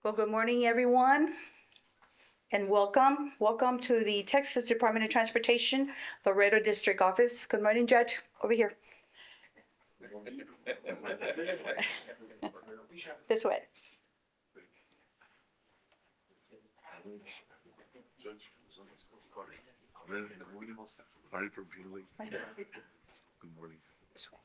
Well, good morning, everyone, and welcome. Welcome to the Texas Department of Transportation, Laredo District Office. Good morning, Judge. Over here. This way. Sorry for being late. Good morning. This way.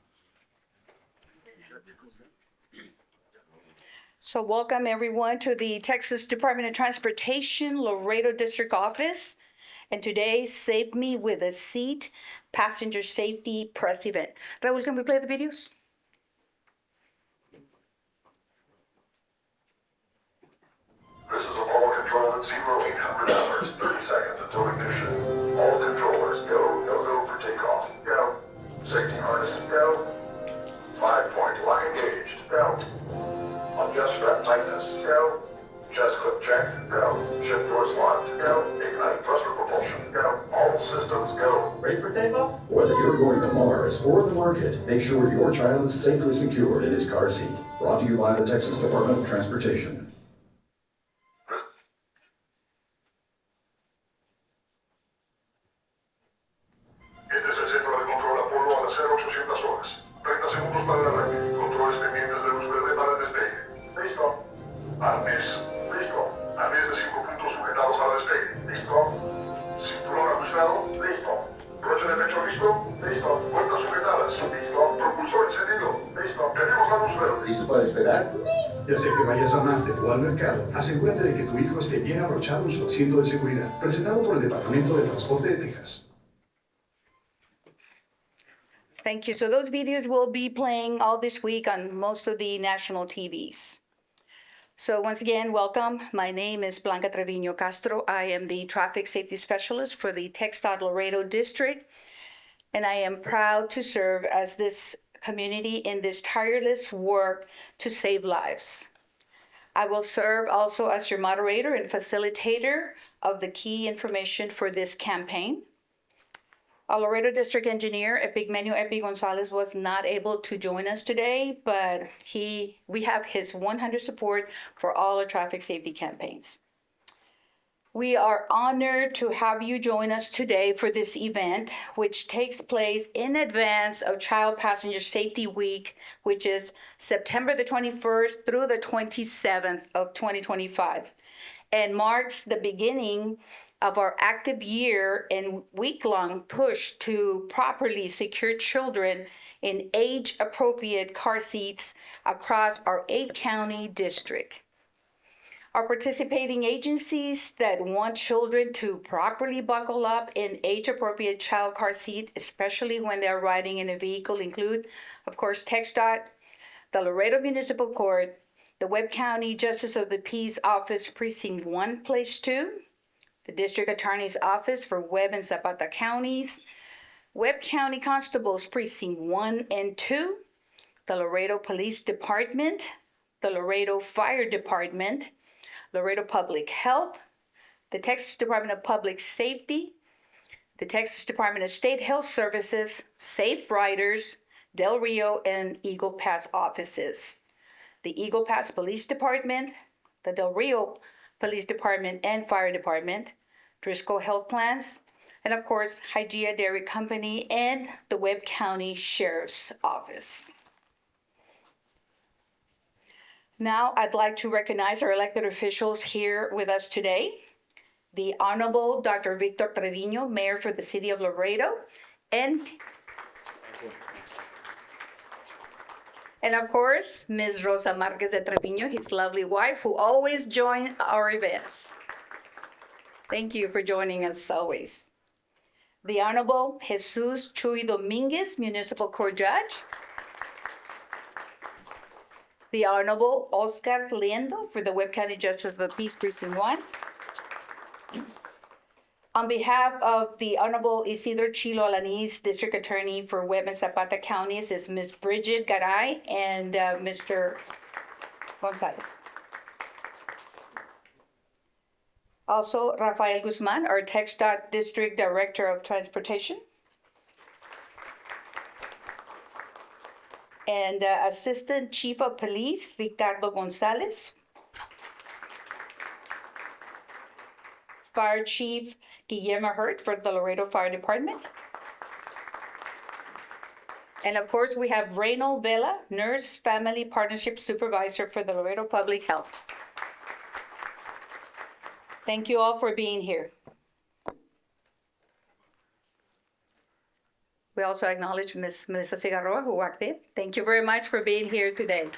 So welcome, everyone, to the Texas Department of Transportation, Laredo District Office. And today's Save Me with a Seat Passenger Safety Press event. Raul, can we play the videos? This is Apollo Control at 0800 hours, 30 seconds until ignition. All controllers, go for takeoff. Go. Safety harness, go. 5-point lock engaged, go. Adjust strap tightness, go. Chest clip checked, go. Ship doors locked, go. Ignite thruster propulsion, go. All systems go. Ready for takeoff? Whether you're going to Mars or the market, make sure your child is safely secured in his car seat. Brought to you by the Texas Department of Transportation. Este es el centro de control Apolo a las 0800 horas. 30 segundos para el arranque. Controles pendientes de luz verde para el despegue. Listo. Arnés. Listo. Arnés de 5 puntos sujetados para despegue. Listo. Cinturón ajustado. Listo. Broche de pecho listo. Listo. Puertas sujetadas. Listo. Propulsor encendido. Listo. Tenemos la luz verde. ¿Listo para despegar? Ya sea que vayas a Marte o al mercado, asegúrate de que tu hijo esté bien abrochado en su asiento de seguridad. Presentado por el Departamento de Transporte de Texas. Thank you. So those videos will be playing all this week on most of the national TVs. So once again, welcome. My name is Blanca Trevino Castro. I am the Traffic Safety Specialist for the TXDot Laredo District, and I am proud to serve as this community in this tireless work to save lives. I will serve also as your moderator and facilitator of the key information for this campaign. Our Laredo District Engineer, Epigmenio Epi Gonzalez, was not able to join us today, but we have his 100 support for all our traffic safety campaigns. We are honored to have you join us today for this event, which takes place in advance of Child Passenger Safety Week, which is September the 21st through the 27th of 2025, and marks the beginning of our active year and week-long push to properly secure children in age-appropriate car seats across our 8-county district. Our participating agencies that want children to properly buckle up in age-appropriate child car seat, especially when they're riding in a vehicle, include, of course, TXDot, the Laredo Municipal Court, the Webb County Justice of the Peace Office Precinct 1, Place 2, the District Attorney's Office for Webb and Zapata Counties, Webb County Constables Precinct 1 and 2, the Laredo Police Department, the Laredo Fire Department, Laredo Public Health, the Texas Department of Public Safety, the Texas Department of State Health Services, Safe Riders, Del Rio, and Eagle Pass offices, the Eagle Pass Police Department, the Del Rio Police Department and Fire Department, Driscoll Health Plans, and of course, Hygeia Dairy Company and the Webb County Sheriff's Office. Now, I'd like to recognize our elected officials here with us today. The Honorable Dr. Victor Trevino, Mayor for the City of Laredo, and of course, Ms. Rosa Marquez de Trevino, his lovely wife, who always joins our events. Thank you for joining us always. The Honorable Jesus Chuy Dominguez, Municipal Court Judge. The Honorable Oscar Liendo for the Webb County Justice of the Peace Precinct 1. On behalf of the Honorable Isidro Chilo Alanis, District Attorney for Webb and Zapata Counties, is Ms. Bridget Garay and Mr. Gonzalez. Also, Rafael Guzman, our TXDot District Director of Transportation. And Assistant Chief of Police, Ricardo Gonzalez. Fire Chief Guillermo Hurt for the Laredo Fire Department. And of course, we have Reynald Vela, Nurse Family Partnership Supervisor for the Laredo Public Health. Thank you all for being here. We also acknowledge Ms. Melissa Cigarroa, who walked in. Thank you very much for being here today.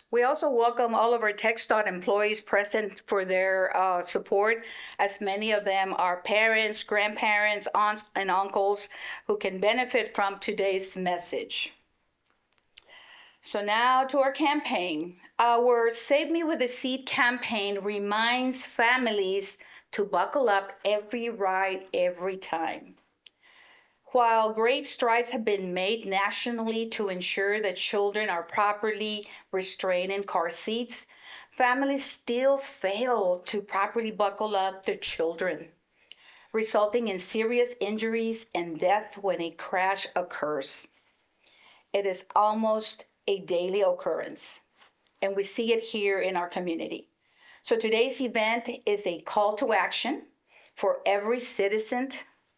We also welcome all of our TXDot employees present for their support, as many of them are parents, grandparents, aunts, and uncles who can benefit from today's message. So now to our campaign. Our Save Me with a Seat campaign reminds families to buckle up every ride, every time. While great strides have been made nationally to ensure that children are properly restrained in car seats, families still fail to properly buckle up their children, resulting in serious injuries and death when a crash occurs. It is almost a daily occurrence, and we see it here in our community. So today's event is a call to action for every citizen,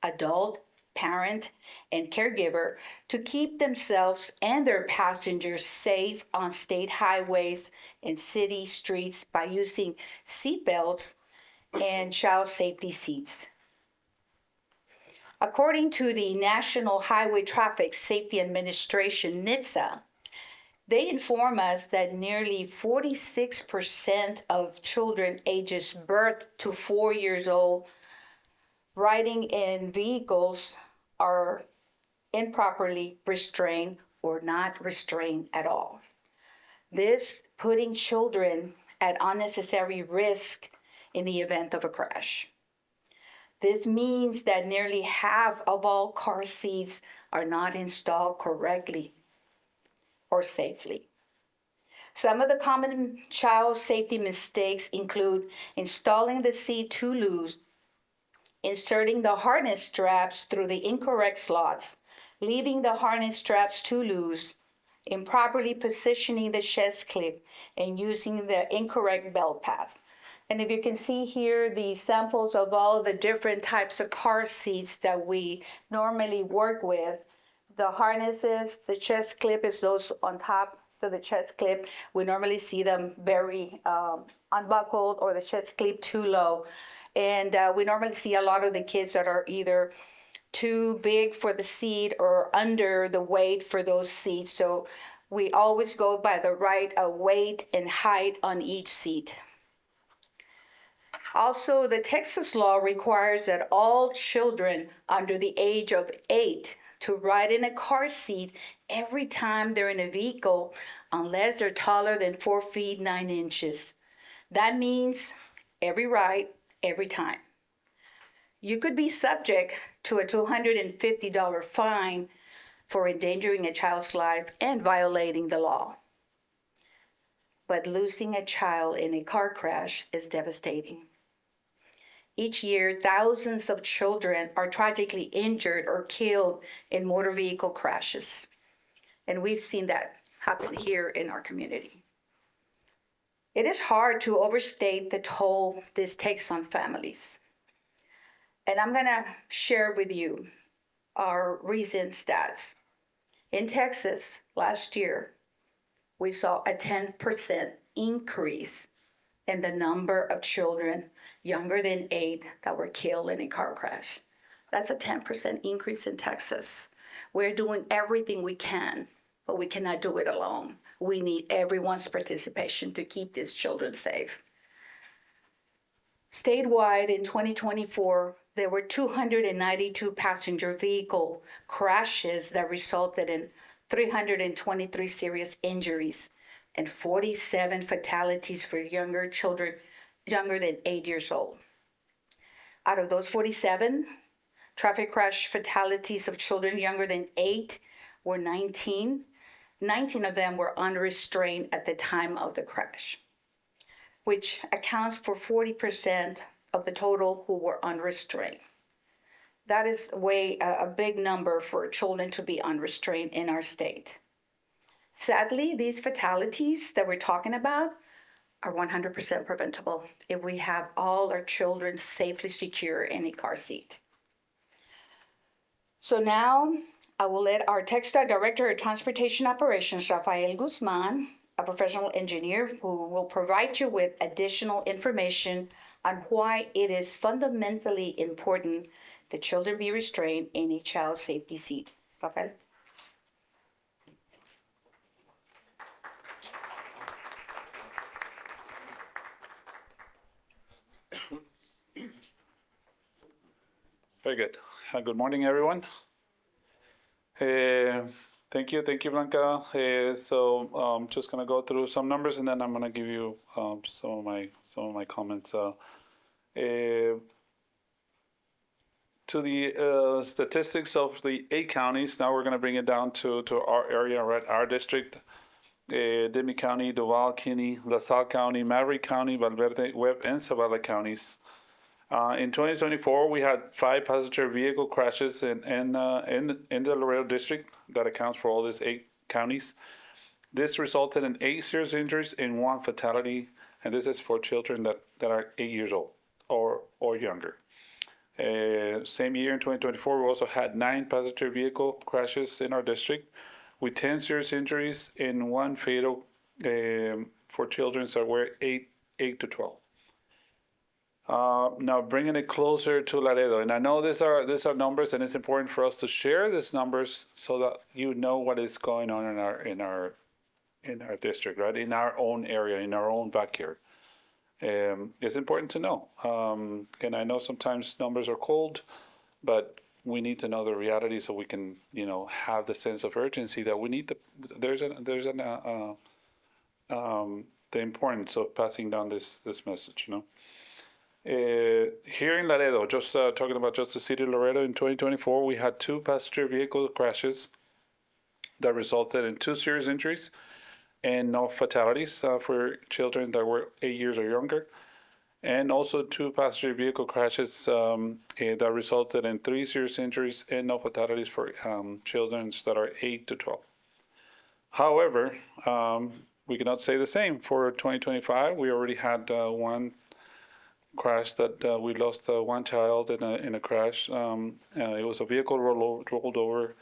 adult, parent, and caregiver to keep themselves and their passengers safe on state highways and city streets by using seat belts and child safety seats. According to the National Highway Traffic Safety Administration, NHTSA, they inform us that nearly 46% of children ages birth to 4 years old riding in vehicles are improperly restrained or not restrained at all. This putting children at unnecessary risk in the event of a crash. This means that nearly half of all car seats are not installed correctly or safely. Some of the common child safety mistakes include installing the seat too loose, inserting the harness straps through the incorrect slots, leaving the harness straps too loose, improperly positioning the chest clip, and using the incorrect belt path. And if you can see here the samples of all the different types of car seats that we normally work with, the harnesses, the chest clip is those on top of the chest clip. We normally see them very unbuckled or the chest clip too low. And we normally see a lot of the kids that are either too big for the seat or under the weight for those seats. So we always go by the right weight and height on each seat. Also, the Texas law requires that all children under the age of 8 to ride in a car seat every time they're in a vehicle unless they're taller than 4 feet 9 inches. That means every ride, every time. You could be subject to a $250 fine for endangering a child's life and violating the law. But losing a child in a car crash is devastating. Each year, thousands of children are tragically injured or killed in motor vehicle crashes. And we've seen that happen here in our community. It is hard to overstate the toll this takes on families. And I'm gonna share with you our recent stats. In Texas, last year, we saw a 10% increase in the number of children younger than 8 that were killed in a car crash. That's a 10% increase in Texas. We're doing everything we can, but we cannot do it alone. We need everyone's participation to keep these children safe. Statewide in 2024, there were 292 passenger vehicle crashes that resulted in 323 serious injuries and 47 fatalities for younger children younger than 8 years old. Out of those 47, traffic crash fatalities of children younger than 8 were 19. 19 of them were unrestrained at the time of the crash, which accounts for 40% of the total who were unrestrained. That is a big number for children to be unrestrained in our state. Sadly, these fatalities that we're talking about are 100% preventable if we have all our children safely secure in a car seat. So now I will let our TXDot Director of Transportation Operations, Rafael Guzman, a professional engineer who will provide you with additional information on why it is fundamentally important that children be restrained in a child safety seat. Rafael? Very good. Good morning, everyone. Thank you, Blanca. So I'm just gonna go through some numbers, and then I'm gonna give you some of my comments. To the statistics of the 8 counties, now we're gonna bring it down to our area, right? Our district, Demi County, Duval County, LaSalle County, Maverick County, Valverde, Webb, and Zavala counties. In 2024, we had 5 passenger vehicle crashes in the Laredo district. That accounts for all these 8 counties. This resulted in 8 serious injuries and 1 fatality, and this is for children that are 8 years old or younger. Same year in 2024, we also had 9 passenger vehicle crashes in our district, with 10 serious injuries and 1 fatal for children that were 8 to 12. Now bringing it closer to Laredo, and I know these are numbers, and it's important for us to share these numbers so that you know what is going on in our district, right? In our own area, in our own backyard. It's important to know, and I know sometimes numbers are cold, but we need to know the reality so we can, have the sense of urgency that we need to. The importance of passing down this message, Here in Laredo, just talking about just the city of Laredo, in 2024, we had 2 passenger vehicle crashes that resulted in 2 serious injuries and no fatalities for children that were 8 years or younger, and also 2 passenger vehicle crashes that resulted in 3 serious injuries and no fatalities for children that are 8 to 12. However, we cannot say the same for 2025. We already had 1 crash that we lost 1 child in a crash. It was a vehicle rolled over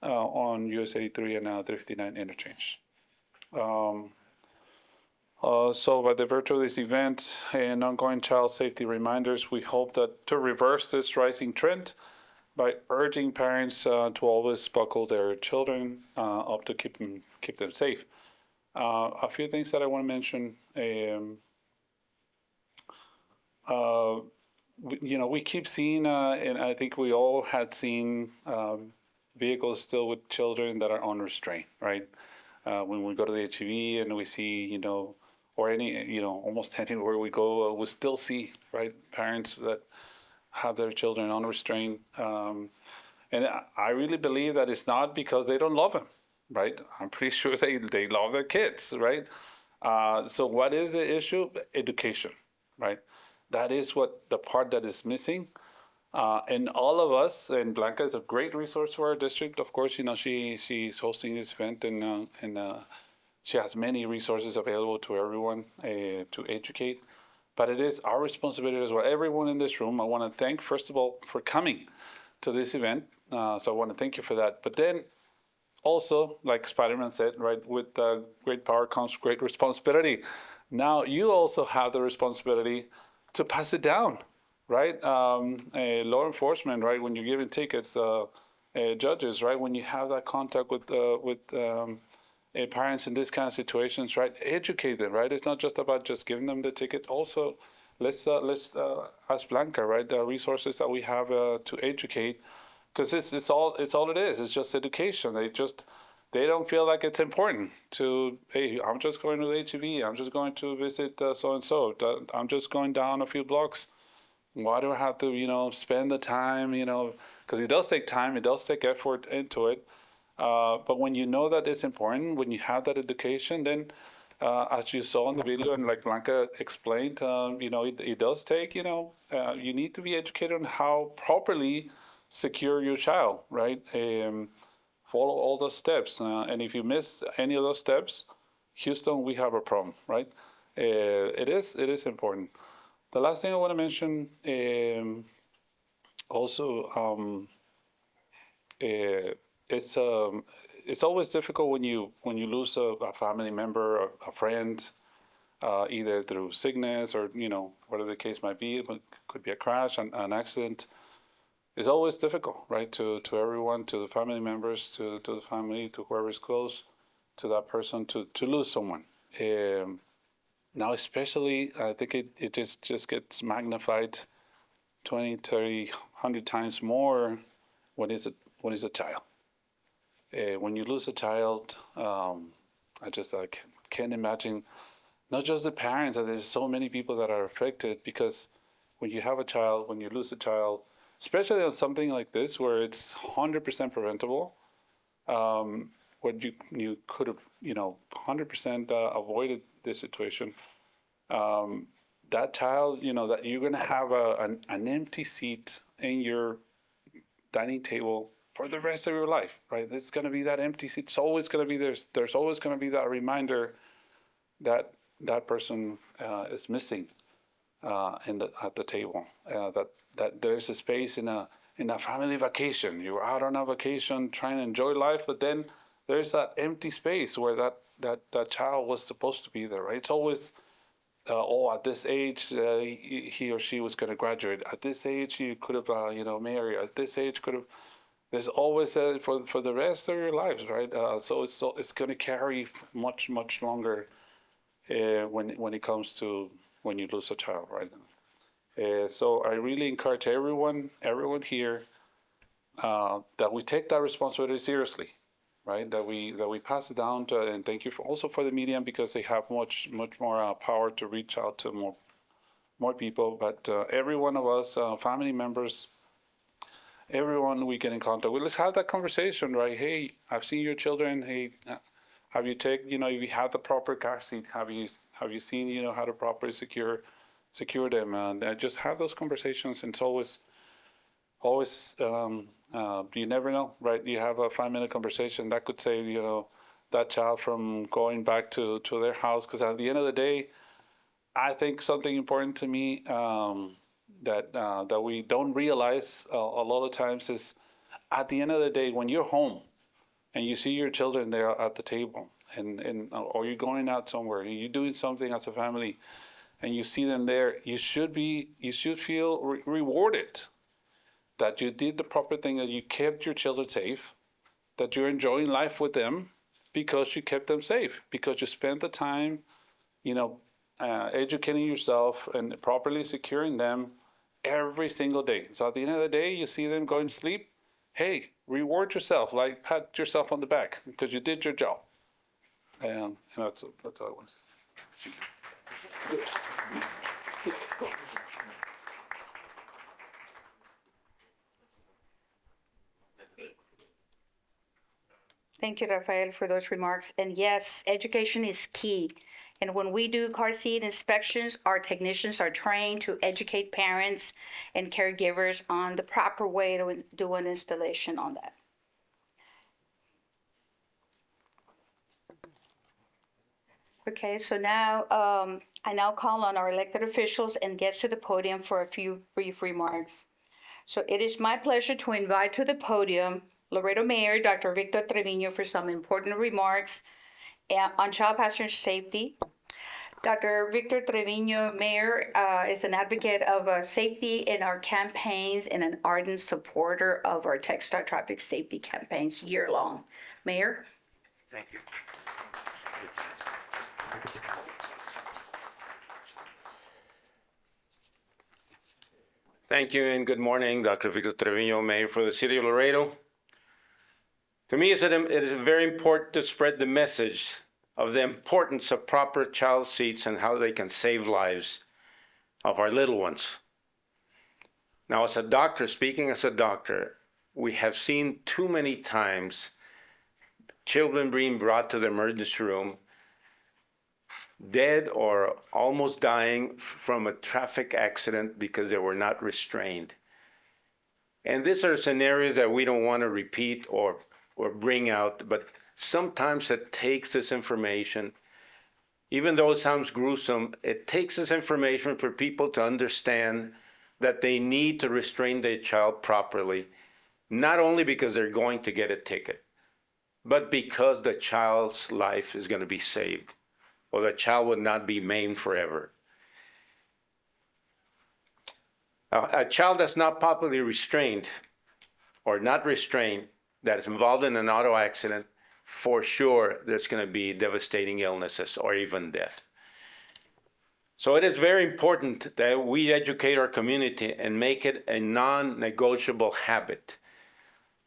on US 83 and 359 interchange. So by the virtue of this event and ongoing child safety reminders, we hope that to reverse this rising trend by urging parents to always buckle their children up to keep them safe. A few things that I want to mention. We keep seeing, and I think we all had seen vehicles still with children that are unrestrained, right? When we go to the HEV and we see, or any, almost anywhere we go, we still see, right, parents that have their children unrestrained. And I really believe that it's not because they don't love them, right? I'm pretty sure they love their kids, right? So what is the issue? Education, right? That is what the part that is missing. And all of us, and Blanca is a great resource for our district. Of course, she's hosting this event, and she has many resources available to everyone to educate. But it is our responsibility as well. Everyone in this room, I want to thank, first of all, for coming to this event. So I want to thank you for that. But then also, like Spider-Man said, right, with great power comes great responsibility. Now you also have the responsibility to pass it down, right? Law enforcement, right? When you're giving tickets, judges, right? When you have that contact with parents in this kind of situations, right? Educate them, right? It's not just about just giving them the ticket. Also, let's ask Blanca, right? The resources that we have to educate, because it's all it is. It's just education. They don't feel like it's important to, hey, I'm just going to the HEV. I'm just going to visit so-and-so. I'm just going down a few blocks. Why do I have to, spend the time, because it does take time. It does take effort into it. But when you know that it's important, when you have that education, then as you saw in the video and like Blanca explained, it does take, you need to be educated on how properly secure your child, right? Follow all those steps. And if you miss any of those steps, Houston, we have a problem, right? It is important. The last thing I want to mention also uh, it's it's always difficult when you lose a family member or a friend, either through sickness or whatever the case might be. It could be a crash, an accident. It's always difficult, right? To everyone, to the family members, to the family, to whoever is close to that person, to lose someone. Now, especially, I think it just gets magnified 20, 30, 100 times more when it's a child. When you lose a child, I just like can't imagine. Not just the parents, there's so many people that are affected because when you have a child, when you lose a child, especially on something like this where it's 100% preventable, where you could have 100% avoided this situation. That child, that you're gonna have an empty seat in your dining table for the rest of your life, right? It's gonna be that empty seat. It's always gonna be there's always gonna be that reminder that that person is missing at the table. That there's a space in a family vacation. You're out on a vacation trying to enjoy life, but then there's that empty space where that child was supposed to be there, right? It's always at this age he or she was going to graduate. At this age you could have married. At this age could have. There's always for the rest of your lives, right? So it's going to carry much longer when it comes to when you lose a child, right? So I really encourage everyone here that we take that responsibility seriously, right? That we pass it down to, and thank you also for the media because they have much more power to reach out to more people. But every one of us, family members, everyone we get in contact with, let's have that conversation, right? Hey, I've seen your children. Hey, have you if you have the proper car seat? Have you seen how to properly secure them? And just have those conversations. And it's always you never know, right? You have a 5-minute conversation that could save that child from going back to their house. Because at the end of the day, I think something important to me that we don't realize a lot of times is at the end of the day when you're home and you see your children there at the table and or you're going out somewhere, you're doing something as a family, and you see them there, you should feel rewarded that you did the proper thing, that you kept your children safe, that you're enjoying life with them because you kept them safe, because you spent the time, educating yourself and properly securing them every single day. So at the end of the day, you see them going to sleep. Hey, reward yourself, like pat yourself on the back because you did your job. And that's all I want to say. Thank you, Rafael, for those remarks. And yes, education is key. And when we do car seat inspections, our technicians are trained to educate parents and caregivers on the proper way to do an installation on that. Okay, so now I now call on our elected officials and guests to the podium for a few brief remarks. So it is my pleasure to invite to the podium Laredo Mayor Dr. Victor Trevino for some important remarks on child passenger safety. Dr. Victor Trevino, Mayor, is an advocate of safety in our campaigns and an ardent supporter of our TXDot traffic safety campaigns year-long. Mayor? Thank you. Thank you and good morning, Dr. Victor Trevino, Mayor for the City of Laredo. To me, it is very important to spread the message of the importance of proper child seats and how they can save lives of our little ones. Now, as a doctor, speaking as a doctor, we have seen too many times children being brought to the emergency room dead or almost dying from a traffic accident because they were not restrained. And these are scenarios that we don't want to repeat or bring out, but sometimes it takes this information even though it sounds gruesome, it takes this information for people to understand that they need to restrain their child properly, not only because they're going to get a ticket, but because the child's life is going to be saved, or the child would not be maimed forever. A child that's not properly restrained or not restrained, that is involved in an auto accident, for sure there's going to be devastating illnesses or even death. So it is very important that we educate our community and make it a non-negotiable habit.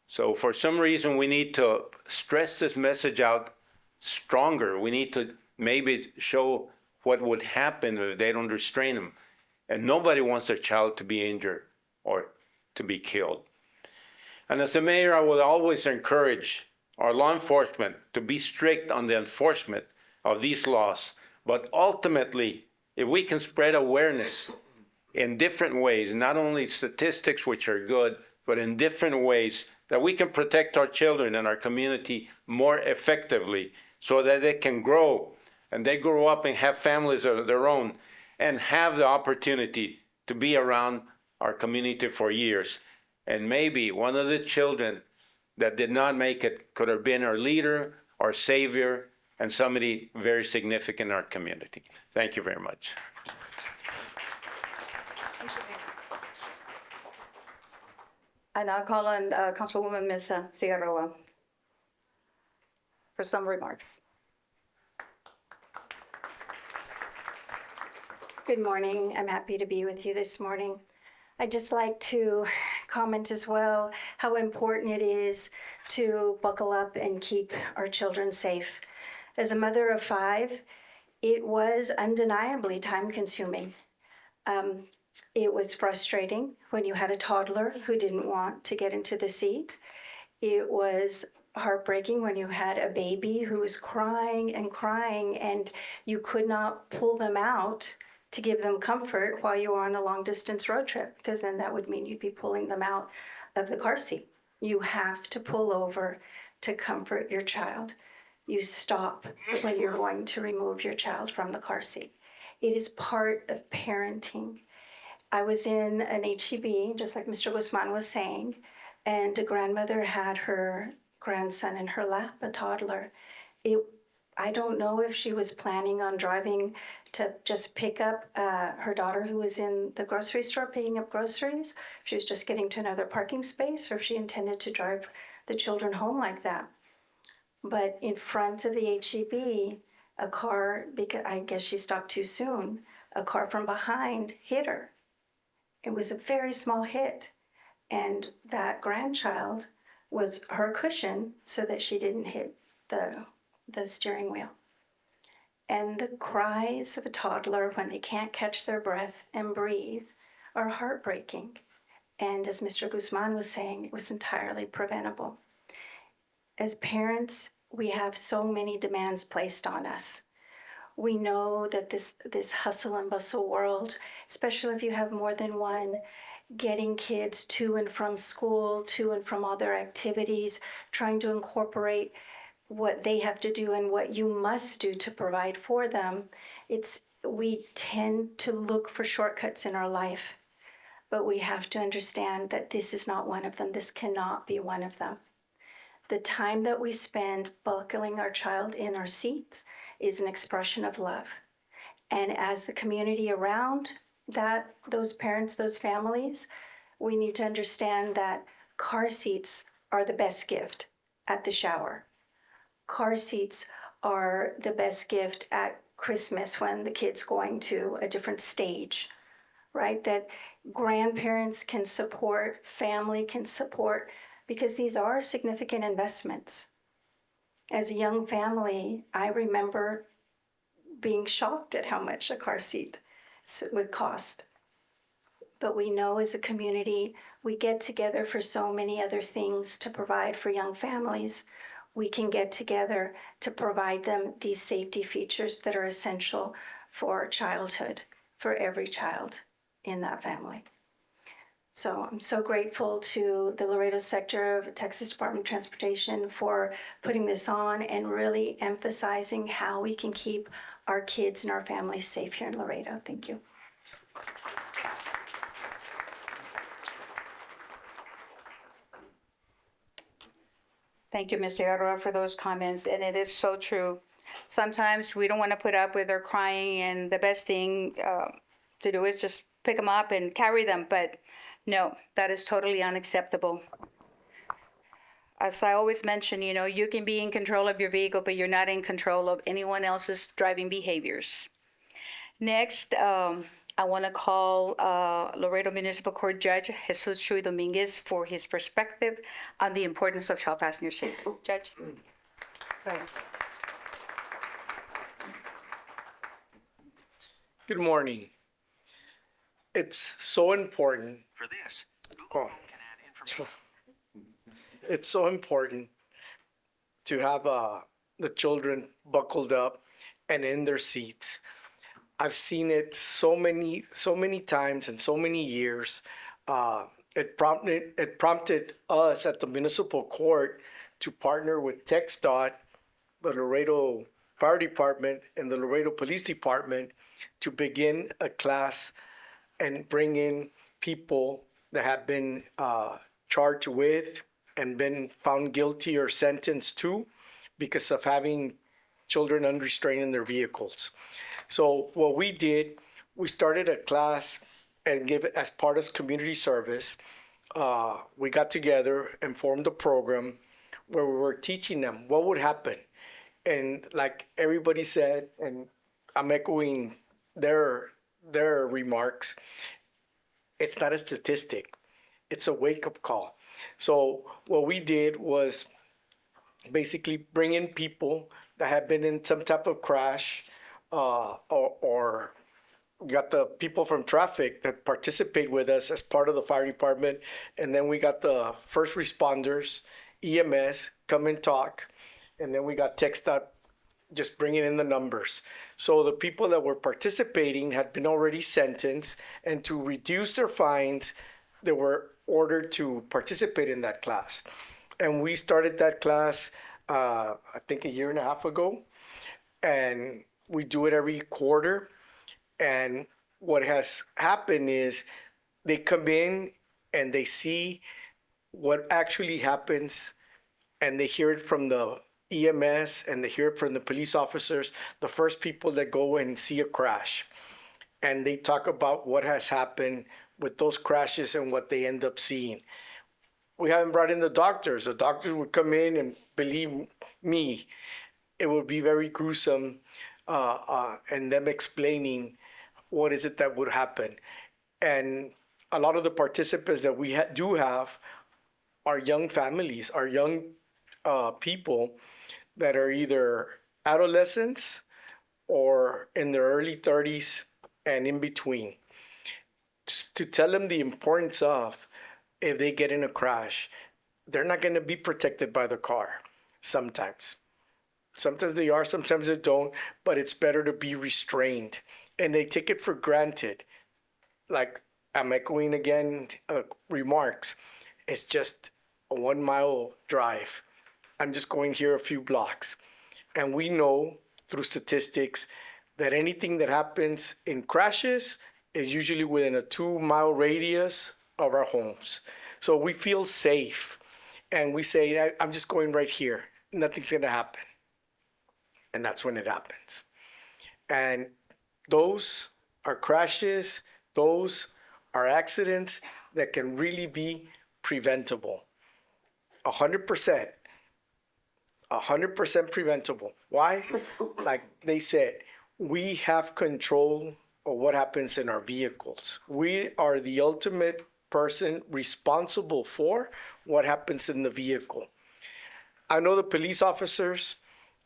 So for some reason, we need to stress this message out stronger. We need to maybe show what would happen if they don't restrain them. And nobody wants their child to be injured or to be killed. And as the mayor, I will always encourage our law enforcement to be strict on the enforcement of these laws. But ultimately, if we can spread awareness in different ways, not only statistics, which are good, but in different ways, that we can protect our children and our community more effectively so that they can grow and they grow up and have families of their own and have the opportunity to be around our community for years. And maybe one of the children that did not make it could have been our leader, our savior, and somebody very significant in our community. Thank you very much. And I'll call on Councilwoman Ms. Cigarroa for some remarks. Good morning. I'm happy to be with you this morning. I'd just like to comment as well how important it is to buckle up and keep our children safe. As a mother of 5, it was undeniably time-consuming. It was frustrating when you had a toddler who didn't want to get into the seat. It was heartbreaking when you had a baby who was crying and you could not pull them out to give them comfort while you were on a long-distance road trip, because then that would mean you'd be pulling them out of the car seat. You have to pull over to comfort your child. You stop when you're going to remove your child from the car seat. It is part of parenting. I was in an HEB, just like Mr. Guzman was saying, and a grandmother had her grandson in her lap, a toddler. I don't know if she was planning on driving to just pick up her daughter who was in the grocery store picking up groceries. If she was just getting to another parking space, or if she intended to drive the children home like that. But in front of the HEB, a car, because I guess she stopped too soon, a car from behind hit her. It was a very small hit. And that grandchild was her cushion so that she didn't hit the steering wheel. And the cries of a toddler when they can't catch their breath and breathe are heartbreaking. And as Mr. Guzman was saying, it was entirely preventable. As parents, we have so many demands placed on us. We know that this hustle and bustle world, especially if you have more than one, getting kids to and from school, to and from all their activities, trying to incorporate what they have to do and what you must do to provide for them, we tend to look for shortcuts in our life. But we have to understand that this is not one of them. This cannot be one of them. The time that we spend buckling our child in our seat is an expression of love. And as the community around those parents, those families, we need to understand that car seats are the best gift at the shower. Car seats are the best gift at Christmas when the kid's going to a different stage, right? That grandparents can support, family can support, because these are significant investments. As a young family, I remember being shocked at how much a car seat would cost. But we know as a community, we get together for so many other things to provide for young families. We can get together to provide them these safety features that are essential for childhood, for every child in that family. So I'm so grateful to the Laredo sector of Texas Department of Transportation for putting this on and really emphasizing how we can keep our kids and our families safe here in Laredo. Thank you. Thank you, Ms. Figueroa, for those comments, and it is so true. Sometimes we don't want to put up with their crying, and the best thing to do is just pick them up and carry them, but no, that is totally unacceptable. As I always mention, you can be in control of your vehicle, but you're not in control of anyone else's driving behaviors. Next, I want to call Laredo Municipal Court Judge Jesus Chuy Dominguez for his perspective on the importance of child passenger safety. Judge? Go ahead. Good morning. It's so important. For this, Google can add information. It's so important to have the children buckled up and in their seats. I've seen it so many times and so many years. It prompted us at the municipal court to partner with TXDot, the Laredo Fire Department, and the Laredo Police Department to begin a class and bring in people that have been charged with and been found guilty or sentenced to because of having children unrestrained in their vehicles. So what we did, we started a class and gave it as part of community service. We got together and formed a program where we were teaching them what would happen. And like everybody said, and I'm echoing their remarks, it's not a statistic. It's a wake-up call. So what we did was basically bring in people that have been in some type of crash, or got the people from traffic that participate with us as part of the fire department, and then we got the first responders, EMS, come and talk, and then we got TXDot just bringing in the numbers. So the people that were participating had been already sentenced, and to reduce their fines, they were ordered to participate in that class. And we started that class, I think a year and a half ago, and we do it every quarter. And what has happened is they come in and they see what actually happens, and they hear it from the EMS and they hear it from the police officers, the first people that go and see a crash. And they talk about what has happened with those crashes and what they end up seeing. We haven't brought in the doctors. The doctors would come in, and believe me, it would be very gruesome, and them explaining what is it that would happen. And a lot of the participants that we do have are young families, are young people that are either adolescents or in their early 30s and in between. To tell them the importance of, if they get in a crash, they're not going to be protected by the car sometimes. Sometimes they are, sometimes they don't, but it's better to be restrained. And they take it for granted. Like I'm echoing again remarks, it's just a 1 mile drive. I'm just going here a few blocks. And we know through statistics that anything that happens in crashes is usually within a 2 mile radius of our homes. So we feel safe. And we say, I'm just going right here. Nothing's going to happen. And that's when it happens. And those are crashes, those are accidents that can really be preventable. 100%. 100% preventable. Why? Like they said, we have control of what happens in our vehicles. We are the ultimate person responsible for what happens in the vehicle. I know the police officers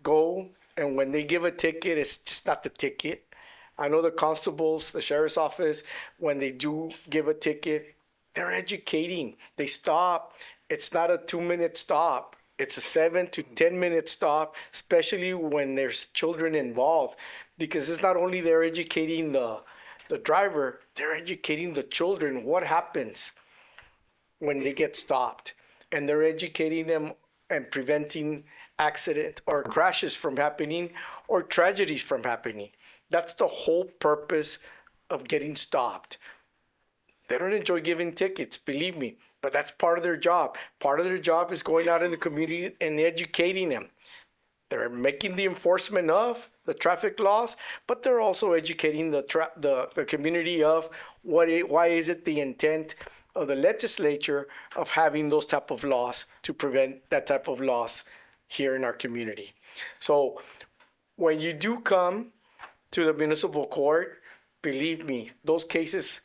go, and when they give a ticket, it's just not the ticket. I know the constables, the sheriff's office, when they do give a ticket, they're educating. They stop. It's not a 2-minute stop. It's a 7 to 10-minute stop, especially when there's children involved, because it's not only they're educating the driver, they're educating the children what happens. when they get stopped, and they're educating them and preventing accident or crashes from happening or tragedies from happening. That's the whole purpose of getting stopped. They don't enjoy giving tickets, believe me, but that's part of their job. Part of their job is going out in the community and educating them. They're making the enforcement of the traffic laws, but they're also educating the community of why is it the intent of the legislature of having those type of laws to prevent that type of loss here in our community. So when you do come to the municipal court, believe me, those cases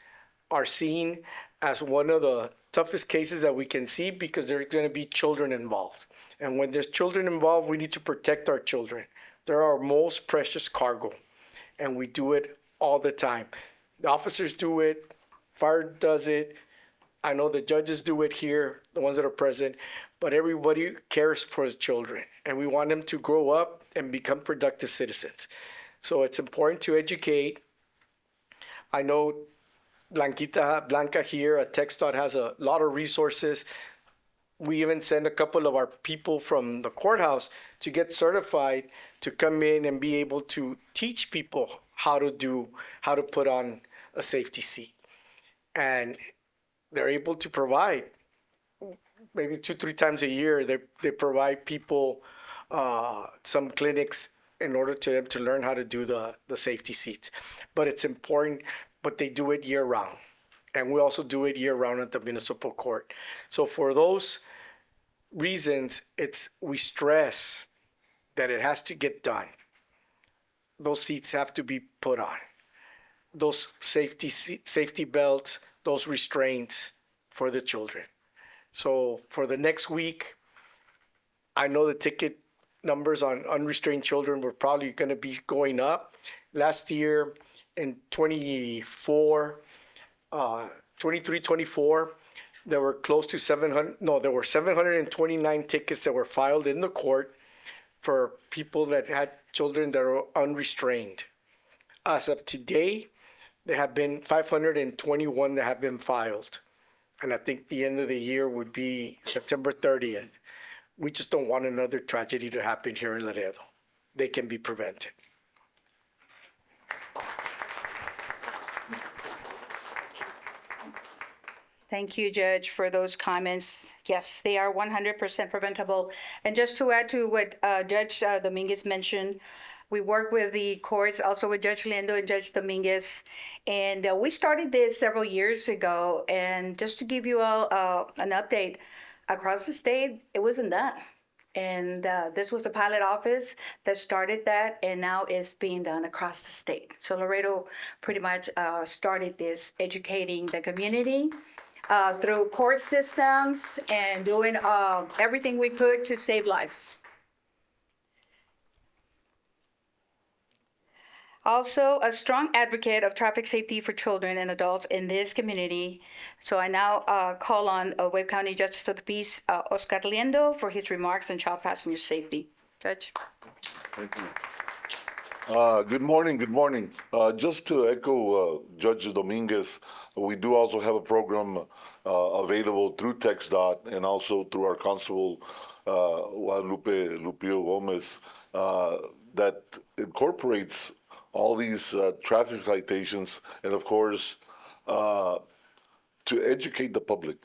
are seen as one of the toughest cases that we can see because there's going to be children involved. And when there's children involved, we need to protect our children. They're our most precious cargo, and we do it all the time. The officers do it, fire does it. I know the judges do it here, the ones that are present, but everybody cares for the children, and we want them to grow up and become productive citizens. So it's important to educate. I know Blanca here at TXDot has a lot of resources. We even send a couple of our people from the courthouse to get certified to come in and be able to teach people how to put on a safety seat. And they're able to provide maybe 2-3 times a year. They provide people some clinics in order to them to learn how to do the safety seats. But it's important, but they do it year round. And we also do it year round at the municipal court. So for those reasons, we stress that it has to get done. Those seats have to be put on. Those safety belts, those restraints for the children. So for the next week, I know the ticket numbers on unrestrained children were probably going to be going up. Last year in 23, 24, there were close to 729 tickets that were filed in the court for people that had children that are unrestrained. As of today, there have been 521 that have been filed. And I think the end of the year would be September 30th. We just don't want another tragedy to happen here in Laredo. They can be prevented. Thank you, Judge, for those comments. Yes, they are 100% preventable. And just to add to what Judge Dominguez mentioned, we work with the courts, also with Judge Lindo and Judge Dominguez. And we started this several years ago. And just to give you all an update, across the state, it wasn't done. And this was a pilot office that started that, and now it's being done across the state. So Laredo pretty much started this, educating the community through court systems and doing everything we could to save lives. Also, a strong advocate of traffic safety for children and adults in this community. So I now call on Wake County Justice of the Peace, Oscar Liendo, for his remarks on child passenger safety. Judge. Thank you. Good morning, good morning. Just to echo Judge Dominguez, we do also have a program available through TXDot and also through our constable, Guadalupe Lupio Gomez, that incorporates all these traffic citations and, of course, to educate the public.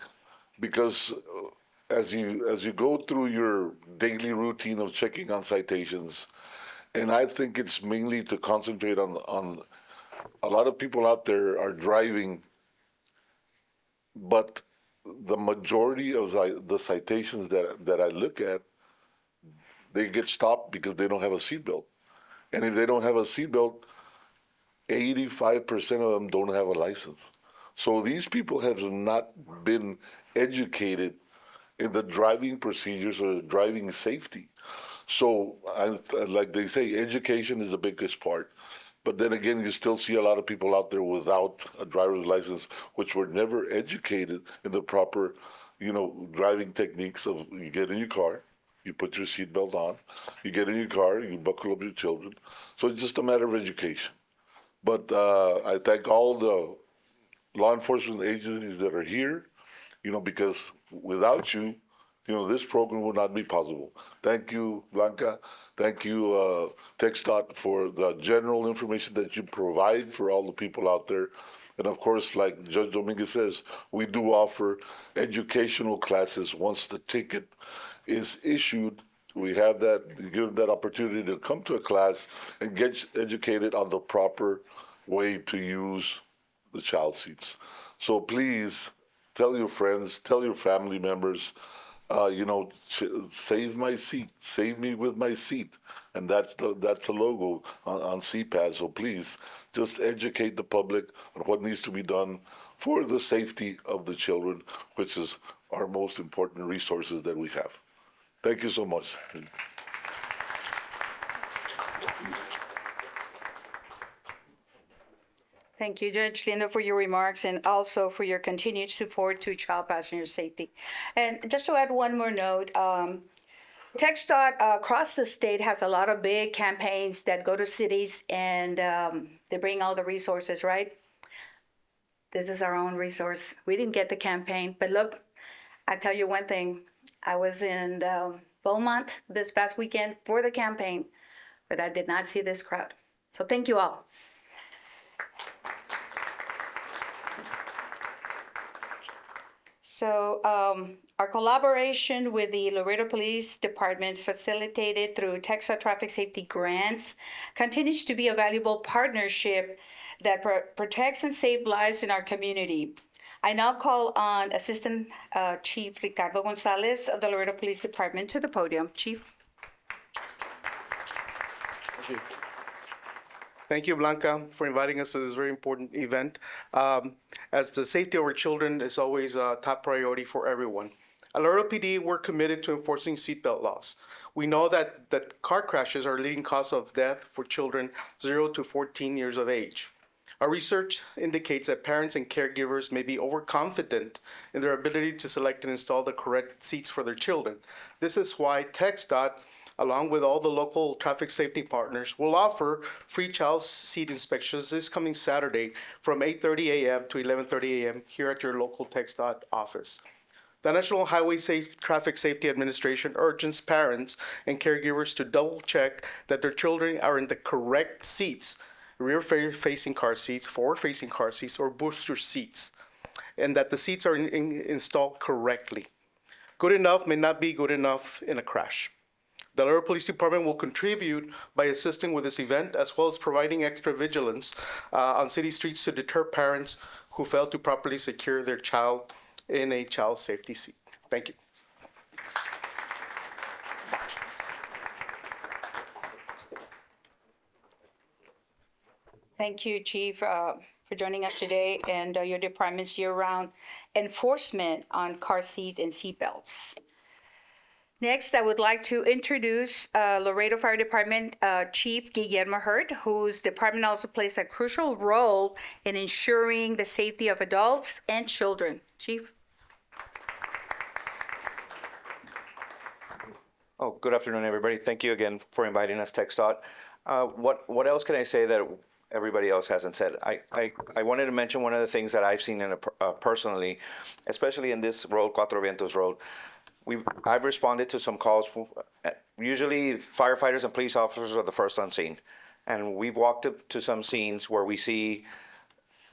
Because as you go through your daily routine of checking on citations, and I think it's mainly to concentrate on a lot of people out there are driving, but the majority of the citations that I look at, they get stopped because they don't have a seatbelt. And if they don't have a seatbelt, 85% of them don't have a license. So these people have not been educated in the driving procedures or driving safety. So, like they say, education is the biggest part. But then again, you still see a lot of people out there without a driver's license, which were never educated in the proper, driving techniques of you get in your car, you put your seatbelt on, you get in your car, you buckle up your children. So it's just a matter of education. But I thank all the law enforcement agencies that are here because without you, this program would not be possible. Thank you, Blanca. Thank you, TXDot, for the general information that you provide for all the people out there. And of course, like Judge Dominguez says, we do offer educational classes once the ticket is issued. We have give them that opportunity to come to a class and get educated on the proper way to use the child seats. So please tell your friends, tell your family members, save my seat, save me with my seat, and that's the logo on CPAS. So please, just educate the public on what needs to be done for the safety of the children, which is our most important resources that we have. Thank you so much. Thank you, Judge Lindo, for your remarks and also for your continued support to child passenger safety. And just to add one more note, TXDot across the state has a lot of big campaigns that go to cities and they bring all the resources, right? This is our own resource. We didn't get the campaign, but look, I tell you one thing. I was in Beaumont this past weekend for the campaign, but I did not see this crowd. So thank you all. So our collaboration with the Laredo Police Department, facilitated through TXDot Traffic Safety Grants, continues to be a valuable partnership that protects and saves lives in our community. I now call on Assistant Chief Ricardo Gonzalez of the Laredo Police Department to the podium. Chief. Thank you. Thank you, Blanca, for inviting us to this very important event. As the safety of our children is always a top priority for everyone. At Laredo PD, we're committed to enforcing seatbelt laws. We know that car crashes are a leading cause of death for children 0 to 14 years of age. Our research indicates that parents and caregivers may be overconfident in their ability to select and install the correct seats for their children. This is why TXDot, along with all the local traffic safety partners, will offer free child seat inspections this coming Saturday from 8:30 a.m. to 11:30 a.m. here at your local TXDot office. The National Highway Traffic Safety Administration urges parents and caregivers to double check that their children are in the correct seats, rear-facing car seats, forward-facing car seats, or booster seats, and that the seats are installed correctly. Good enough may not be good enough in a crash. The Laredo Police Department will contribute by assisting with this event, as well as providing extra vigilance on city streets to deter parents who fail to properly secure their child in a child safety seat. Thank you. Thank you, Chief, for joining us today and your department's year-round enforcement on car seat and seat belts. Next, I would like to introduce Laredo Fire Department Chief Guillermo Hurt, whose department also plays a crucial role in ensuring the safety of adults and children. Chief. Oh, good afternoon, everybody. Thank you again for inviting us, TXDot. What else can I say that everybody else hasn't said? I wanted to mention one of the things that I've seen personally, especially in this road, Cuatro Vientos Road. I've responded to some calls. Usually firefighters and police officers are the first on scene. And we've walked up to some scenes where we see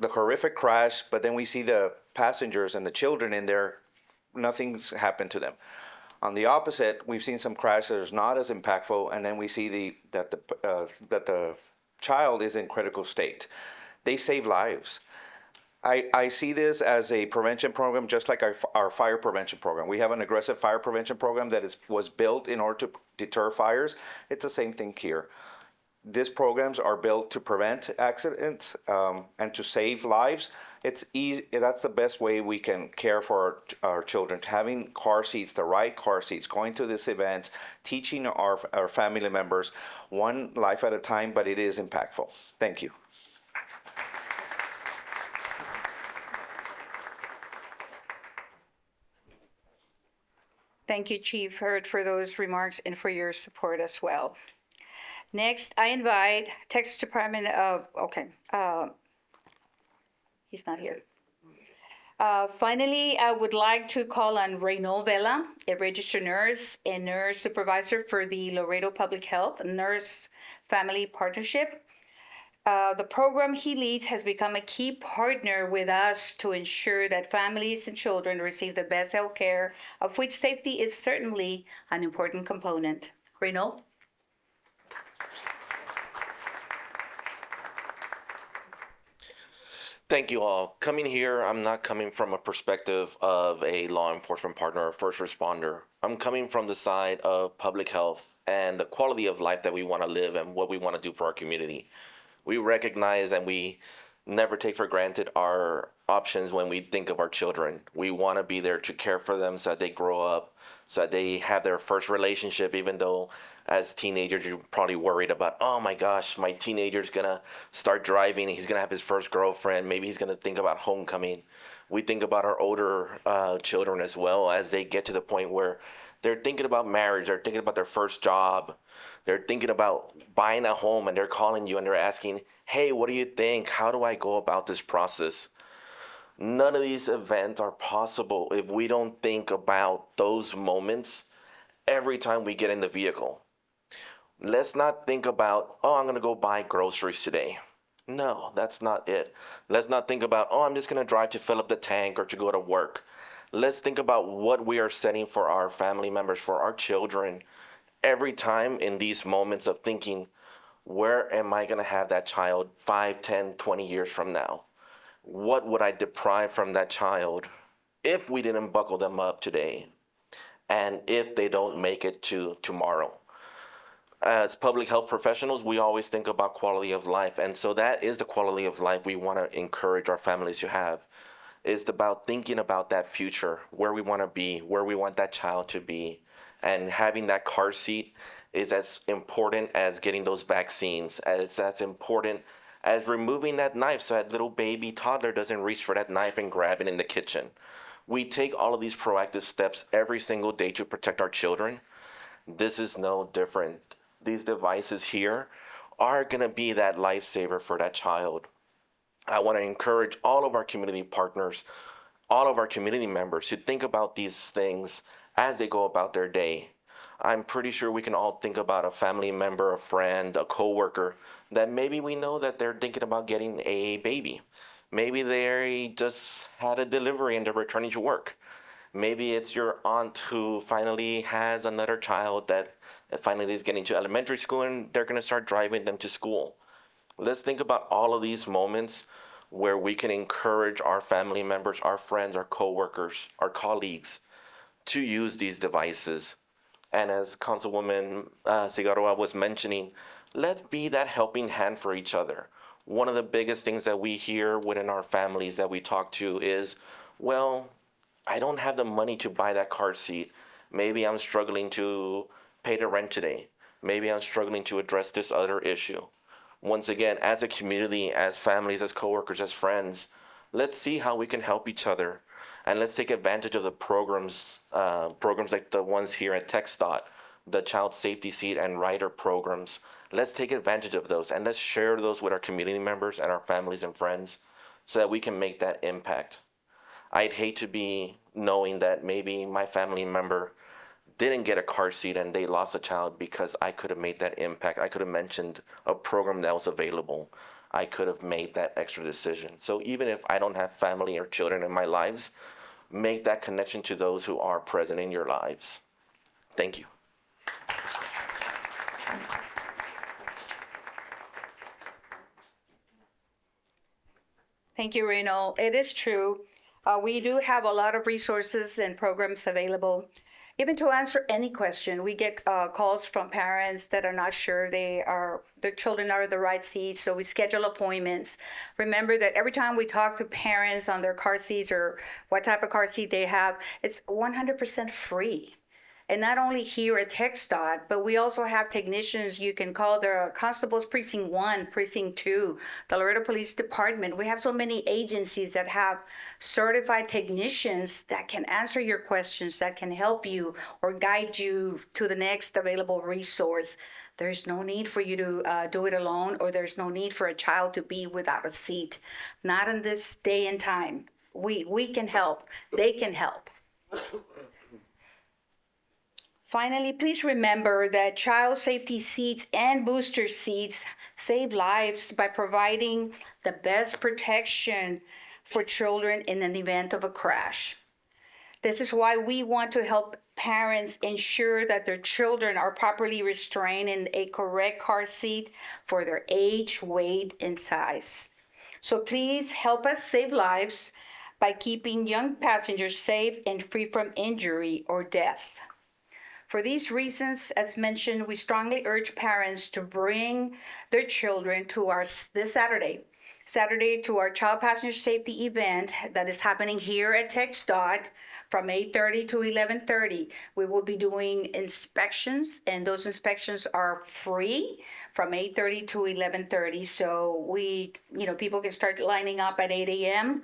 the horrific crash, but then we see the passengers and the children in there, nothing's happened to them. On the opposite, we've seen some crashes that are not as impactful, and then we see that the child is in critical state. They save lives. I see this as a prevention program, just like our fire prevention program. We have an aggressive fire prevention program that was built in order to deter fires. It's the same thing here. These programs are built to prevent accidents and to save lives. It's easy. That's the best way we can care for our children. Having car seats, the right car seats, going to these events, teaching our family members, one life at a time, but it is impactful. Thank you. Thank you, Chief Hurt, for those remarks and for your support as well. Next, I invite Texas Department of, he's not here. Finally, I would like to call on Reyno Vela, a registered nurse and nurse supervisor for the Laredo Public Health Nurse Family Partnership. The program he leads has become a key partner with us to ensure that families and children receive the best health care, of which safety is certainly an important component. Reyno? Thank you all. Coming here, I'm not coming from a perspective of a law enforcement partner or first responder. I'm coming from the side of public health and the quality of life that we want to live and what we want to do for our community. We recognize and we never take for granted our options when we think of our children. We want to be there to care for them so that they grow up, so that they have their first relationship, even though as teenagers you're probably worried about, oh my gosh, my teenager's gonna start driving and he's gonna have his first girlfriend. Maybe he's gonna think about homecoming. We think about our older children as well as they get to the point where they're thinking about marriage, they're thinking about their first job, they're thinking about buying a home, and they're calling you and they're asking, hey, what do you think? How do I go about this process? None of these events are possible if we don't think about those moments every time we get in the vehicle. Let's not think about, oh, I'm going to go buy groceries today. No, that's not it. Let's not think about, oh, I'm just going to drive to fill up the tank or to go to work. Let's think about what we are setting for our family members, for our children, every time in these moments of thinking, where am I going to have that child 5, 10, 20 years from now? What would I deprive from that child if we didn't buckle them up today and if they don't make it to tomorrow? As public health professionals, we always think about quality of life. And so that is the quality of life we want to encourage our families to have. It's about thinking about that future, where we want to be, where we want that child to be. And having that car seat is as important as getting those vaccines, as that's important as removing that knife so that little baby toddler doesn't reach for that knife and grab it in the kitchen. We take all of these proactive steps every single day to protect our children. This is no different. These devices here are going to be that lifesaver for that child. I want to encourage all of our community partners, all of our community members to think about these things as they go about their day. I'm pretty sure we can all think about a family member, a friend, a coworker that maybe we know that they're thinking about getting a baby. Maybe they just had a delivery and they're returning to work. Maybe it's your aunt who finally has another child that finally is getting to elementary school and they're going to start driving them to school. Let's think about all of these moments where we can encourage our family members, our friends, our coworkers, our colleagues to use these devices. And as Councilwoman Cigarroa was mentioning, let's be that helping hand for each other. One of the biggest things that we hear within our families that we talk to is, well, I don't have the money to buy that car seat. Maybe I'm struggling to pay the rent today. Maybe I'm struggling to address this other issue. Once again, as a community, as families, as coworkers, as friends, let's see how we can help each other. And let's take advantage of the programs like the ones here at TXDot, the Child Safety Seat and Rider programs. Let's take advantage of those and let's share those with our community members and our families and friends so that we can make that impact. I'd hate to be knowing that maybe my family member didn't get a car seat and they lost a child because I could have made that impact. I could have mentioned a program that was available. I could have made that extra decision. So even if I don't have family or children in my lives, make that connection to those who are present in your lives. Thank you. Thank you, Reno. It is true. We do have a lot of resources and programs available. Even to answer any question, we get calls from parents that are not sure their children are in the right seat, so we schedule appointments. Remember that every time we talk to parents on their car seats or what type of car seat they have, it's 100% free. And not only here at TXDot, but we also have technicians. You can call the Constables Precinct 1, Precinct 2, the Laredo Police Department. We have so many agencies that have certified technicians that can answer your questions, that can help you or guide you to the next available resource. There's no need for you to do it alone, or there's no need for a child to be without a seat. Not in this day and time. We can help. They can help. Finally, please remember that child safety seats and booster seats save lives by providing the best protection for children in an event of a crash. This is why we want to help parents ensure that their children are properly restrained in a correct car seat for their age, weight, and size. So please help us save lives by keeping young passengers safe and free from injury or death. For these reasons, as mentioned, we strongly urge parents to bring their children to this Saturday to our child passenger safety event that is happening here at TXDot from 8:30 to 11:30. We will be doing inspections, and those inspections are free from 8:30 to 11:30. So people can start lining up at 8 a.m.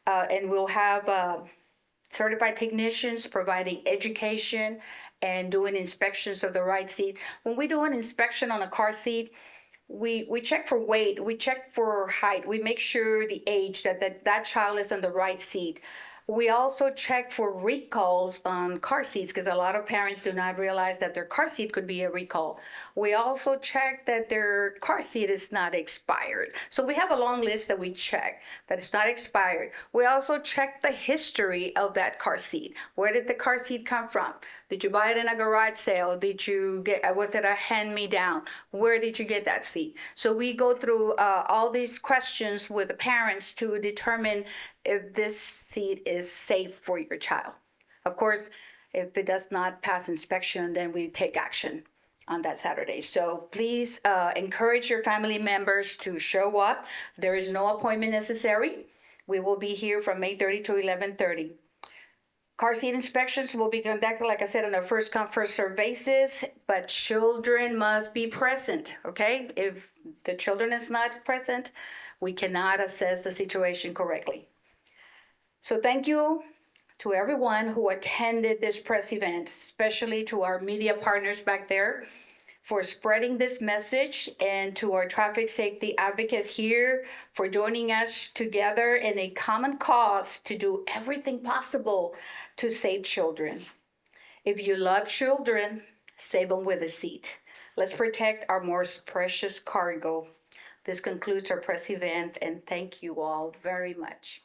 And we'll have certified technicians providing education and doing inspections of the right seat. When we do an inspection on a car seat, we check for weight, we check for height, we make sure the age that child is on the right seat. We also check for recalls on car seats because a lot of parents do not realize that their car seat could be a recall. We also check that their car seat is not expired. So we have a long list that we check that it's not expired. We also check the history of that car seat. Where did the car seat come from? Did you buy it in a garage sale? Was it a hand-me-down? Where did you get that seat? So we go through all these questions with the parents to determine if this seat is safe for your child. Of course, if it does not pass inspection, then we take action on that Saturday. So please encourage your family members to show up. There is no appointment necessary. We will be here from 8:30 to 11:30. Car seat inspections will be conducted, like I said, on a first come, first served basis, but children must be present, okay? If the children is not present, we cannot assess the situation correctly. So thank you to everyone who attended this press event, especially to our media partners back there for spreading this message, and to our traffic safety advocates here for joining us together in a common cause to do everything possible to save children. If you love children, save them with a seat. Let's protect our most precious cargo. This concludes our press event, and thank you all very much.